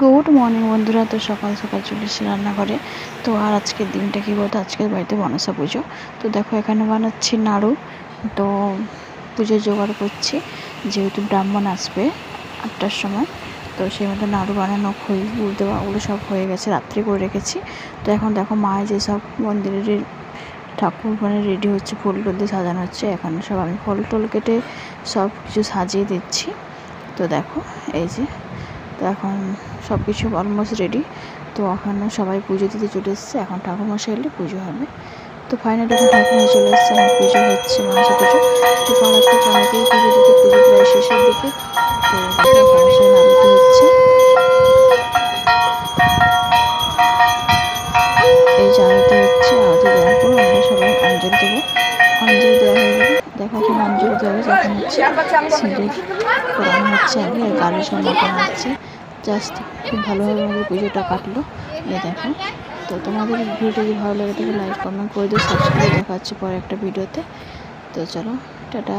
Good morning বন্ধুরা। তো সকাল সকাল চলে এসে রান্নাঘরে। তো আর আজকের দিনটা কী বলতো, আজকের বাড়িতে মনসা পুজো। তো দেখো এখানে বানাচ্ছি নাড়ু। তো পুজোর জোগাড় করছি, যেহেতু ব্রাহ্মণ আসবে 8টার সময়। তো সেই মতো নাড়ু বানানো, খই গুড় দেওয়া, ওগুলো সব হয়ে গেছে, রাত্রে করে রেখেছি। তো এখন দেখো মায়ের যেসব মন্দিরের ঠাকুর মানে রেডি হচ্ছে, ফুল টুল দিয়ে সাজানো হচ্ছে। এখন সব আমি ফল টল কেটে সব কিছু সাজিয়ে দিচ্ছি। তো দেখো এই যে, তো এখন সব কিছু অলমোস্ট রেডি। তো এখন সবাই পুজো দিতে চলে এসছে, এখন ঠাকুরমশাই এলে পুজো হবে। তো ফাইনালি এখন ঠাকুরমশাই চলে এসছে, এখন পুজো হচ্ছে, মনসা পুজো। তো পাড়ার থেকে অনেকেই পুজো দিতে, পুজো প্রায় শেষের দিকে। তো দেখো এখানে সবাই আরতি হচ্ছে, এই যে আরতি হচ্ছে। আরতি দেওয়ার পর আমরা সবাই অঞ্জলি দেবো। অঞ্জলি দেওয়া হয়ে গেলে দেখো এখন অঞ্জলি দেওয়া হয়েছে, এখন হচ্ছে সিঁদুর পরানো হচ্ছে, আগে গালে সব মাখানো হচ্ছে। জাস্ট খুব ভালোভাবে আমাদের পুজোটা কাটলো, এই দেখো। তো তোমাদের ভিডিও যদি ভালো লাগে তাহলে লাইক কমেন্ট করে দিও, সাবস্ক্রাইব। দেখা হচ্ছে পরে একটা ভিডিওতে। তো চলো, টাটা।